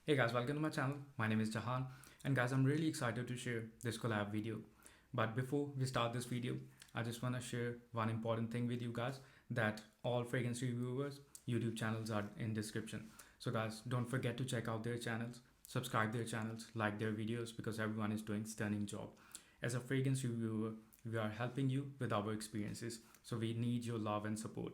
Hey guys, welcome to my channel. My name is Jahan, and guys, I'm really excited to share this collab video. But before we start this video, I just want to share one important thing with you guys, that all fragrance reviewers YouTube channels are in description. So guys, don't forget to check out their channels, subscribe their channels, like their videos, because everyone is doing stunning job. As a fragrance reviewer, we are helping you with our experiences, so we need your love and support.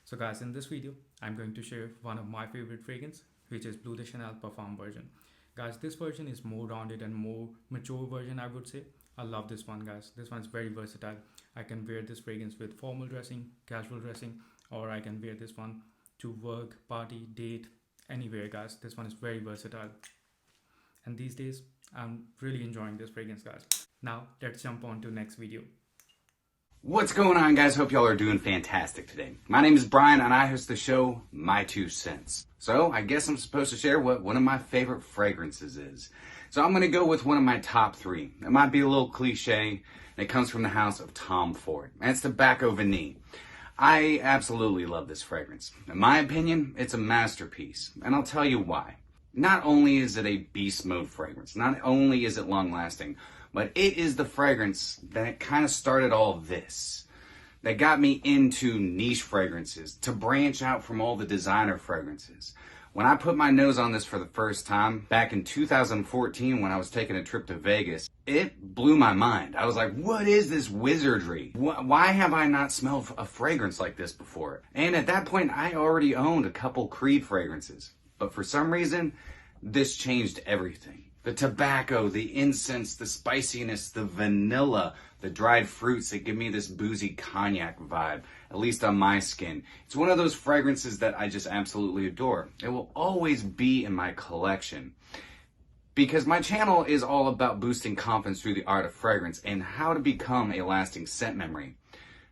So guys, in this video, I'm going to share one of my favorite fragrance, which is Bleu de Chanel Parfum version. Guys, this version is more rounded and more mature version, I would say. I love this one, guys. This one's very versatile. I can wear this fragrance with formal dressing, casual dressing, or I can wear this one to work, party, date, anywhere, guys. This one is very versatile. And these days, I'm really enjoying this fragrance, guys. Now, let's jump on to next video. What's going on, guys? Hope y'all are doing fantastic today. My name is Brian and I host the show My Two Cents. So I guess I'm supposed to share what one of my favorite fragrances is. So I'm going to go with one of my top three. It might be a little cliche, and it comes from the house of Tom Ford, and it's Tobacco Vanille. I absolutely love this fragrance. In my opinion, it's a masterpiece, and I'll tell you why. Not only is it a beast mode fragrance, not only is it long lasting, but it is the fragrance that kind of started all this, that got me into niche fragrances, to branch out from all the designer fragrances. When I put my nose on this for the first time, back in 2014 when I was taking a trip to Vegas, it blew my mind. I was like, what is this wizardry? Why have I not smelled a fragrance like this before? And at that point, I already owned a couple Creed fragrances. But for some reason, this changed everything. The tobacco, the incense, the spiciness, the vanilla, the dried fruits that give me this boozy cognac vibe, at least on my skin. It's one of those fragrances that I just absolutely adore. It will always be in my collection, because my channel is all about boosting confidence through the art of fragrance and how to become a lasting scent memory.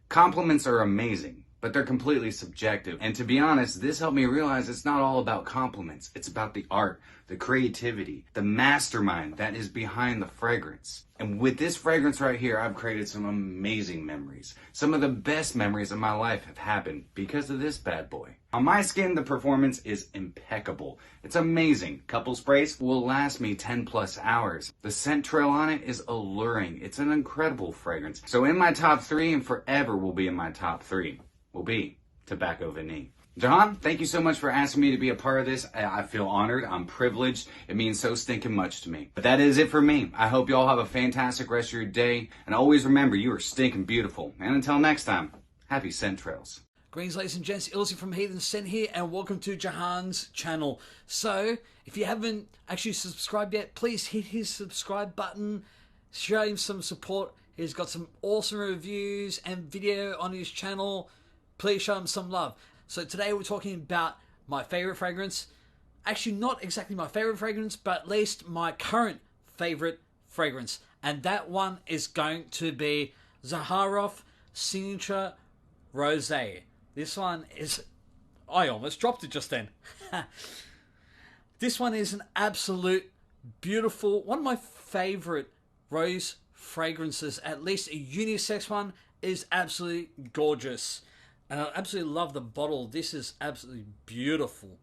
Compliments are amazing, but they're completely subjective. And to be honest, this helped me realize it's not all about compliments. It's about the art, the creativity, the mastermind that is behind the fragrance. And with this fragrance right here, I've created some amazing memories. Some of the best memories of my life have happened because of this bad boy. On my skin, the performance is impeccable. It's amazing. Couple sprays will last me 10 plus hours. The scent trail on it is alluring. It's an incredible fragrance. So in my top three, and forever will be in my top three, will be Tobacco Vanille. Jahan, thank you so much for asking me to be a part of this. I feel honored. I'm privileged. It means so stinking much to me. But that is it for me. I hope you all have a fantastic rest of your day. And always remember, you are stinking beautiful. And until next time, happy scent trails. Greetings, ladies and gents. Ilija from Heathen Scent here, and welcome to Jahan's channel. So, if you haven't actually subscribed yet, please hit his subscribe button. Show him some support. He's got some awesome reviews and video on his channel. Please show him some love. So today we're talking about my favorite fragrance. Actually, not exactly my favorite fragrance, but at least my current favorite fragrance. And that one is going to be Zaharoff Signature Rosé. This one is... I almost dropped it just then. This one is an absolute beautiful... one of my favorite rose fragrances, at least a unisex one, is absolutely gorgeous. And I absolutely love the bottle. This is absolutely beautiful.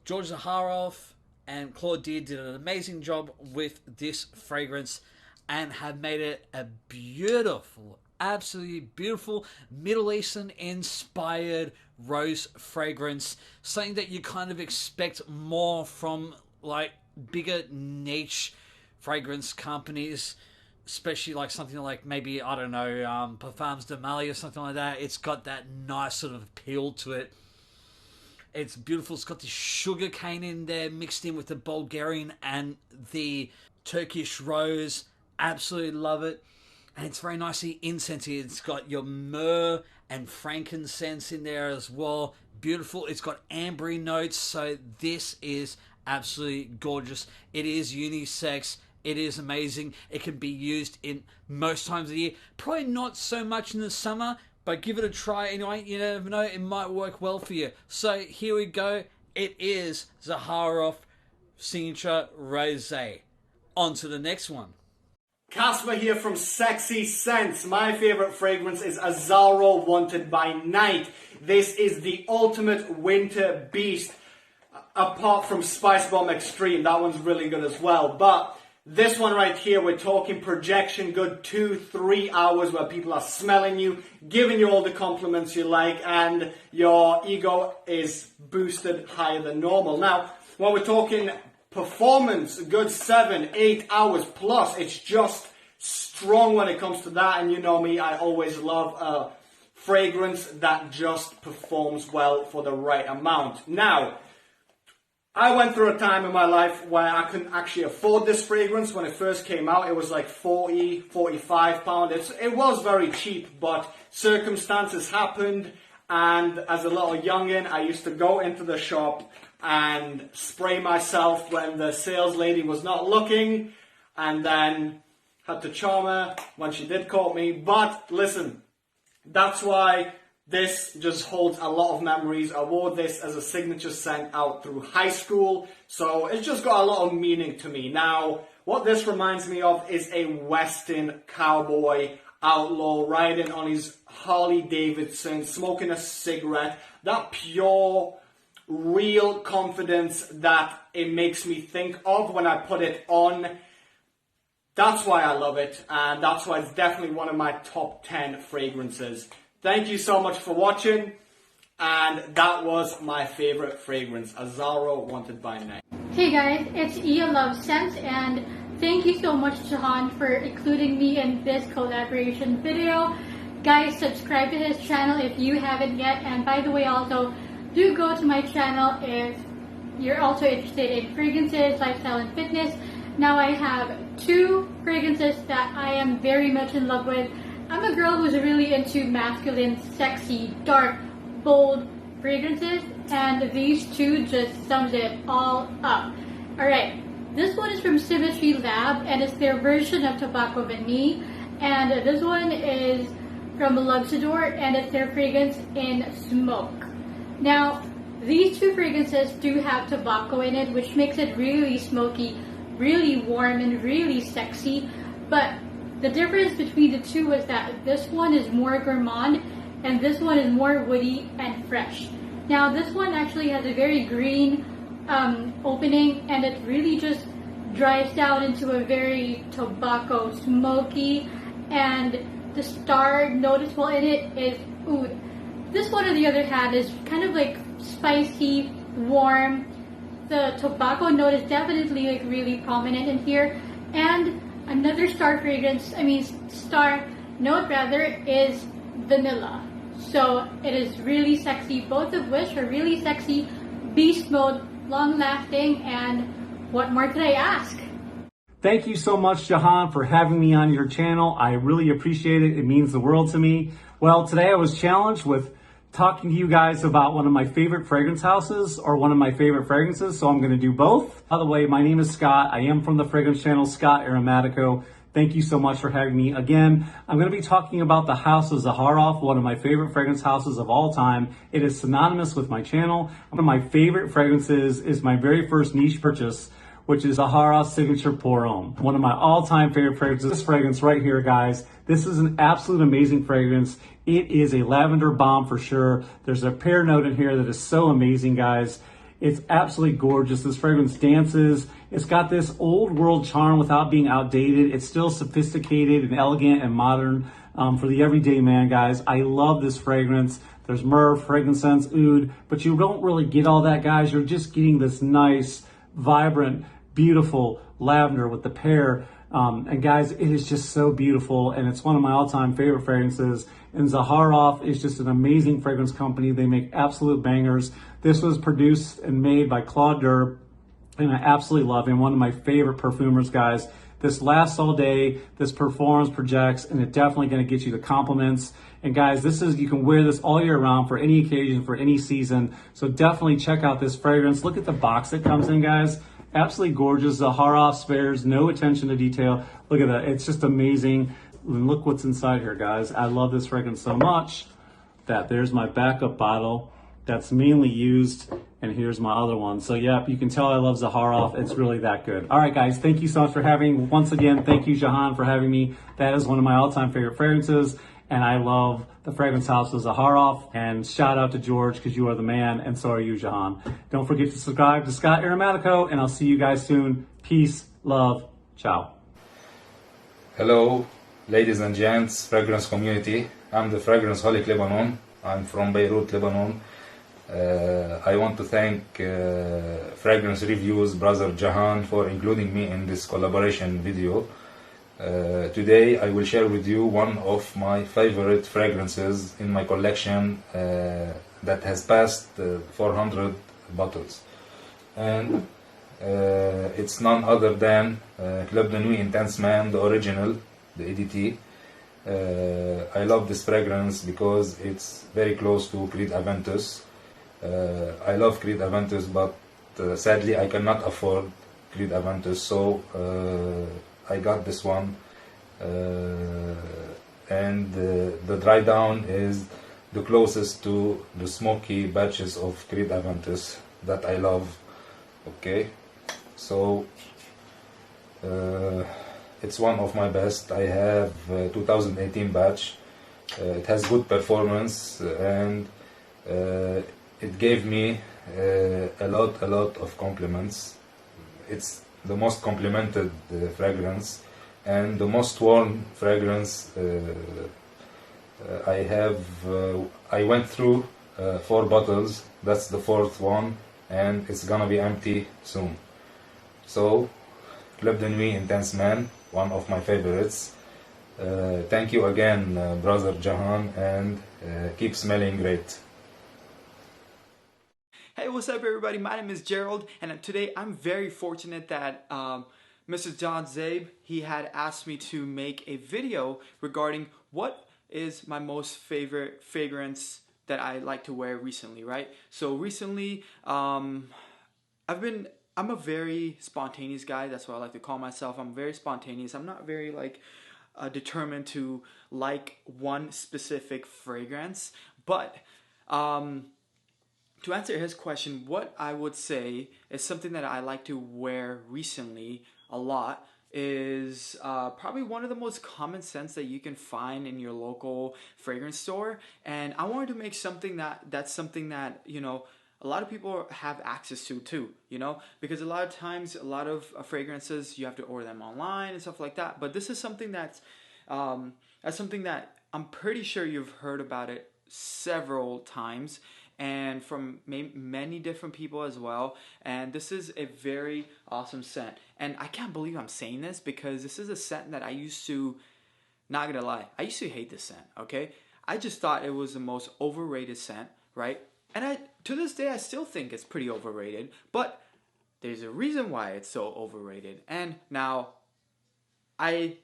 George Zaharoff and Claudia did an amazing job with this fragrance and have made it a beautiful, absolutely beautiful Middle Eastern inspired rose fragrance. Something that you kind of expect more from like bigger niche fragrance companies. Especially like something like maybe, I don't know, Parfums de Mali or something like that. It's got that nice sort of appeal to it. It's beautiful. It's got the sugar cane in there mixed in with the Bulgarian and the Turkish rose. Absolutely love it. And it's very nicely incensey. It's got your myrrh and frankincense in there as well. Beautiful. It's got ambery notes. So this is absolutely gorgeous. It is unisex. It is amazing. It can be used in most times of the year. Probably not so much in the summer, but give it a try anyway. You never know, it might work well for you. So here we go. It is Zaharoff Signature Rosé. On to the next one. Kasper here from Sexy Scents. My favorite fragrance is Azzaro Wanted by Night. This is the ultimate winter beast. apart from Spice Bomb Extreme, that one's really good as well. But this one right here, we're talking projection, good 2-3 hours where people are smelling you, giving you all the compliments you like, and your ego is boosted higher than normal. Now, when we're talking performance, good 7-8 hours plus, it's just strong when it comes to that. And you know me, I always love a fragrance that just performs well for the right amount. Now, I went through a time in my life where I couldn't actually afford this fragrance. When it first came out, it was like 40, 45 pounds. It was very cheap, but circumstances happened. And as a little youngin', I used to go into the shop and spray myself when the sales lady was not looking, and then had to charm her when she did caught me. But listen, that's why this just holds a lot of memories. I wore this as a signature scent out through high school, so it's just got a lot of meaning to me. Now, what this reminds me of is a Western cowboy outlaw riding on his Harley Davidson, smoking a cigarette. That pure, real confidence that it makes me think of when I put it on. That's why I love it, and that's why it's definitely one of my top 10 fragrances. Thank you so much for watching, and that was my favorite fragrance, Azzaro Wanted by Night. Hey guys, it's Ia Love Scents, and thank you so much, Jahan, for including me in this collaboration video. Guys, subscribe to his channel if you haven't yet, and by the way, also do go to my channel if you're also interested in fragrances, lifestyle, and fitness. Now I have 2 fragrances that I am very much in love with. I'm a girl who's really into masculine, sexy, dark, bold fragrances, and these 2 just sums it all up. Alright, this one is from Symmetry Lab, and it's their version of Tobacco Vanille, and this one is from Luxador, and it's their fragrance in Smoke. Now, these 2 fragrances do have tobacco in it, which makes it really smoky, really warm, and really sexy, but the difference between the 2 is that this one is more gourmand and this one is more woody and fresh. Now this one actually has a very green opening, and it really just dries down into a very tobacco smoky, and the star noticeable in it is oud. This one on the other hand is kind of like spicy, warm. The tobacco note is definitely like really prominent in here, and another star note rather, is vanilla. So it is really sexy, both of which are really sexy, beast mode, long lasting, and what more could I ask? Thank you so much, Jahan, for having me on your channel. I really appreciate it. It means the world to me. Well, today I was challenged with talking to you guys about one of my favorite fragrance houses or one of my favorite fragrances, so I'm going to do both. By the way, my name is Scott. I am from the fragrance channel, Scott Aromatico. Thank you so much for having me. Again, I'm going to be talking about the house of Zaharoff, one of my favorite fragrance houses of all time. It is synonymous with my channel. One of my favorite fragrances is my very first niche purchase, which is Zaharoff's Signature Pour Homme. One of my all-time favorite fragrances. This fragrance right here, guys. This is an absolute amazing fragrance. It is a lavender bomb for sure. There's a pear note in here that is so amazing, guys. It's absolutely gorgeous. This fragrance dances. It's got this old world charm without being outdated. It's still sophisticated and elegant and modern for the everyday man, guys. I love this fragrance. There's myrrh, frankincense, oud, but you don't really get all that, guys. You're just getting this nice, vibrant, beautiful lavender with the pear. And guys, it is just so beautiful, and it's one of my all-time favorite fragrances. And Zaharoff is just an amazing fragrance company. They make absolute bangers. This was produced and made by Claude Durr, and I absolutely love him. One of my favorite perfumers, guys. This lasts all day, this performs, projects, and it's definitely going to get you the compliments. And guys, you can wear this all year round for any occasion, for any season. So definitely check out this fragrance. Look at the box it comes in, guys. Absolutely gorgeous. Zaharoff spares no attention to detail. Look at that. It's just amazing. And look what's inside here, guys. I love this fragrance so much that there's my backup bottle that's mainly used, and here's my other one. So yeah, you can tell I love Zaharoff. It's really that good. All right, guys, thank you so much for having me. Once again, thank you, Jahan, for having me. That is one of my all-time favorite fragrances. and I love the fragrance house of Zaharoff. And shout out to George, because you are the man, and so are you, Jahan. Don't forget to subscribe to Scott Aromatico, and I'll see you guys soon. Peace, love, ciao. Hello, ladies and gents, fragrance community. I'm the fragranceholic Lebanon. I'm from Beirut, Lebanon. I want to thank Fragrance Reviews brother Jahan for including me in this collaboration video. Today I will share with you one of my favorite fragrances in my collection that has passed 400 bottles, and it's none other than Club de Nuit Intense Man, the original, the EDT. I love this fragrance because it's very close to Creed Aventus. I love Creed Aventus, but sadly I cannot afford Creed Aventus, so I got this one, and the dry down is the closest to the smoky batches of Creed Aventus that I love. Okay, so it's one of my best. I have 2018 batch. It has good performance, and it gave me a lot of compliments. It's the most complimented fragrance and the most worn fragrance I have. I went through 4 bottles. That's the 4th one, and it's gonna be empty soon. So Club de Nuit Intense Man, one of my favorites. Thank you again, brother Jahan, and keep smelling great. Hey, what's up everybody? My name is Gerald, and today I'm very fortunate that Mr. John Zabe, he had asked me to make a video regarding what is my most favorite fragrance that I like to wear recently, right? So recently, I'm a very spontaneous guy. That's what I like to call myself. I'm very spontaneous. I'm not very like determined to like one specific fragrance, but to answer his question, what I would say is something that I like to wear recently a lot is probably one of the most common scents that you can find in your local fragrance store. And I wanted to make something that's something that, you know, a lot of people have access to too, you know, because a lot of times, a lot of fragrances, you have to order them online and stuff like that. But this is something that's something that I'm pretty sure you've heard about it several times, and from many different people as well. And this is a very awesome scent. And I can't believe I'm saying this, because this is a scent that I used to, not gonna lie, I used to hate this scent, okay? I just thought it was the most overrated scent, right? And to this day, I still think it's pretty overrated, but there's a reason why it's so overrated. And now, I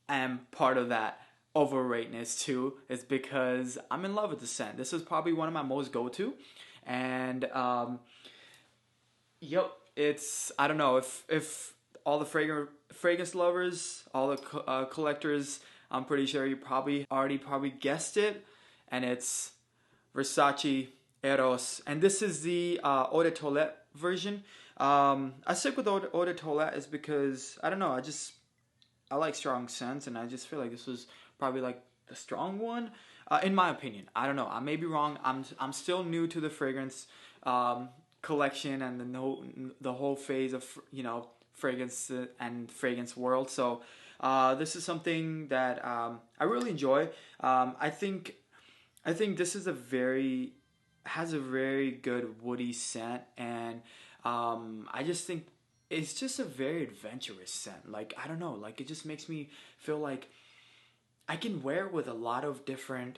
am part of that overratedness too. Is because I'm in love with the scent. This is probably one of my most go-to, and it's, I don't know if all the fragrance lovers, all the collectors, I'm pretty sure you probably already guessed it, and it's Versace Eros, and this is the Eau de Toilette version. I stick with Eau de Toilette is because, I don't know, I like strong scents, and I just feel like this was probably like the strong one, in my opinion. I don't know. I may be wrong. I'm still new to the fragrance collection and the whole phase of, you know, fragrance and fragrance world. So this is something that I really enjoy. I think this is has a very good woody scent, and I just think it's just a very adventurous scent. Like, I don't know, like it just makes me feel like I can wear with a lot of different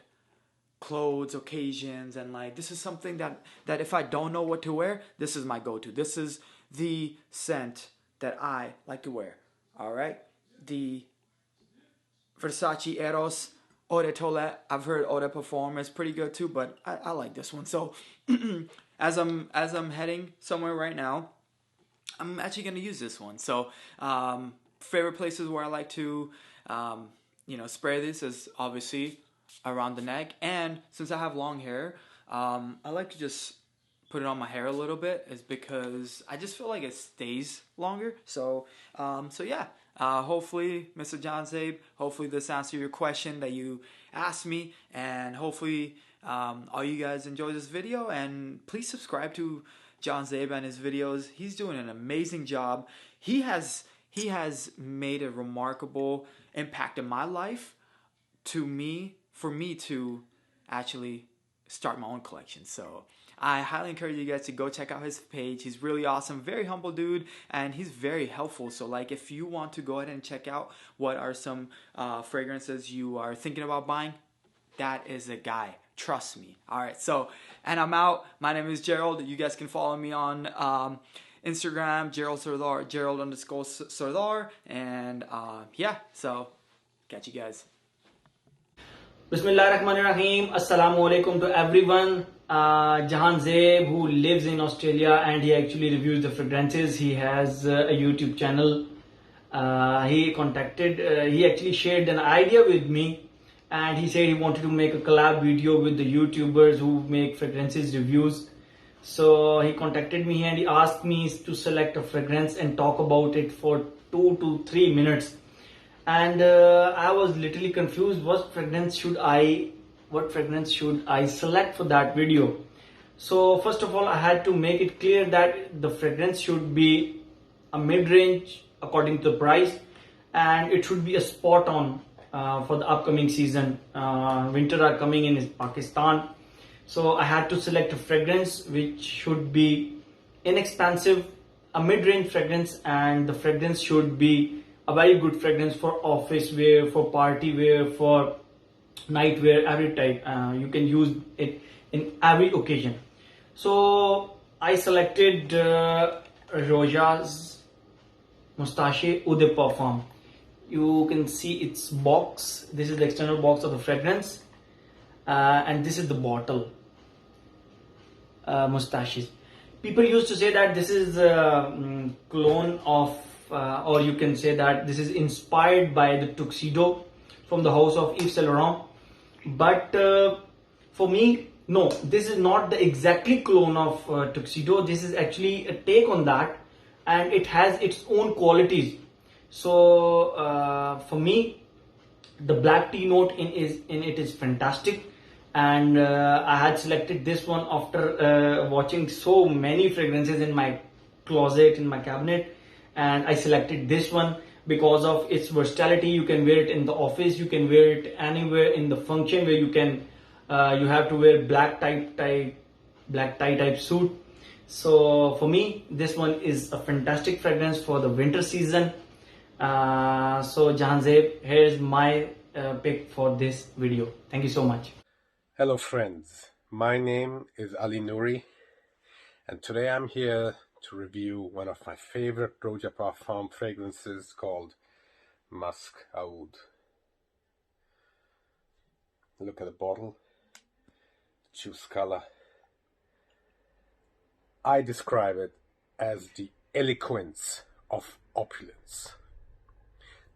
clothes, occasions, and like this is something that if I don't know what to wear, this is my go-to. This is the scent that I like to wear. All right, the Versace Eros Eau de Toilette. I've heard Eau de Parfum is pretty good too, but I like this one. So as I'm heading somewhere right now, I'm actually gonna use this one. So favorite places where I like to spray this is obviously around the neck, and since I have long hair, I like to just put it on my hair a little bit is because I just feel like it stays longer. So yeah. Hopefully, Mr. John Zabe, hopefully this answered your question that you asked me, and hopefully all you guys enjoy this video, and please subscribe to John Zabe and his videos. He's doing an amazing job. He has made a remarkable impact in my life for me to actually start my own collection. So I highly encourage you guys to go check out his page. He's really awesome, very humble dude, and he's very helpful. So like, if you want to go ahead and check out what are some fragrances you are thinking about buying, that is a guy. Trust me. All right. So, and I'm out. My name is Gerald. You guys can follow me on Instagram, Gerald Sardar, Gerald_Sardar, and yeah. So, catch you guys. Bismillahirrahmanirrahim. Assalamu alaikum to everyone. Jahan Zabe, who lives in Australia, and he actually reviews the fragrances. He has a YouTube channel. He actually shared an idea with me, and he said he wanted to make a collab video with the YouTubers who make fragrances reviews. So he contacted me and he asked me to select a fragrance and talk about it for 2 to 3 minutes. And I was literally confused. What fragrance should I select for that video? So first of all, I had to make it clear that the fragrance should be a mid-range according to the price, and it should be a spot on for the upcoming season. Winter are coming in Pakistan, so I had to select a fragrance which should be inexpensive, a mid-range fragrance, and the fragrance should be a very good fragrance for office wear, for party wear, for night wear, every type. You can use it in every occasion. So I selected Roja's Moustache Eau de Parfum. You can see its box. This is the external box of the fragrance, and this is the bottle. Moustaches. People used to say that this is a clone of, or you can say that this is inspired by the Tuxedo from the house of Yves Saint Laurent. But for me, no, this is not the exactly clone of Tuxedo. This is actually a take on that, and it has its own qualities. So for me, the black tea note in it is fantastic, and I had selected this one after watching so many fragrances in my closet, in my cabinet, and I selected this one because of its versatility. You can wear it in the office, you can wear it anywhere in the function where you can you have to wear black tie type suit. So for me, this one is a fantastic fragrance for the winter season. So Jahan Zabe, here's my pick for this video. Thank you so much. Hello friends, my name is Ali Noori, and today I'm here to review one of my favorite Eau de Parfum fragrances called Musk Oud. Look at the bottle, juice color. I describe it as the eloquence of opulence.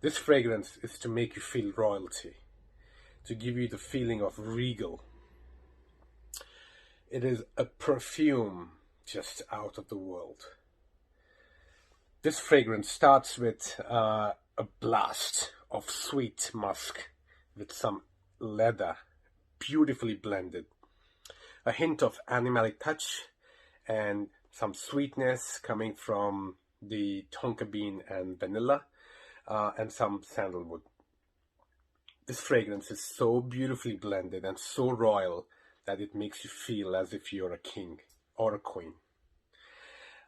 This fragrance is to make you feel royalty, to give you the feeling of regal. It is a perfume just out of the world. This fragrance starts with a blast of sweet musk with some leather, beautifully blended, a hint of animalic touch, and some sweetness coming from the tonka bean and vanilla, and some sandalwood. This fragrance is so beautifully blended and so royal that it makes you feel as if you're a king or a queen.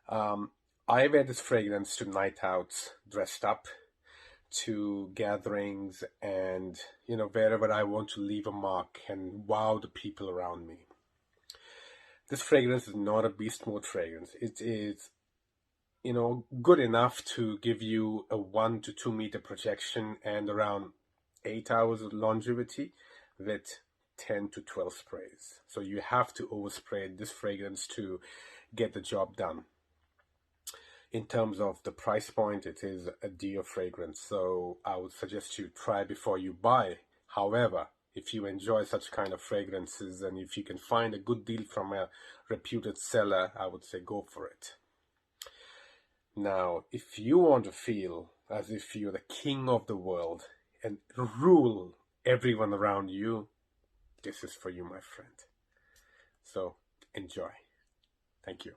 I wear this fragrance to night outs, dressed up, to gatherings, and wherever I want to leave a mark and wow the people around me. This fragrance is not a beast mode fragrance. It is good enough to give you a 1 to 2 meter projection and around 8 hours of longevity with 10 to 12 sprays. So you have to overspray this fragrance to get the job done. In terms of the price point, it is a dear fragrance, so I would suggest you try before you buy. However, If you enjoy such kind of fragrances and if you can find a good deal from a reputed seller, I would say go for it. Now, if you want to feel as if you're the king of the world and rule everyone around you, this is for you, my friend. So enjoy. Thank you.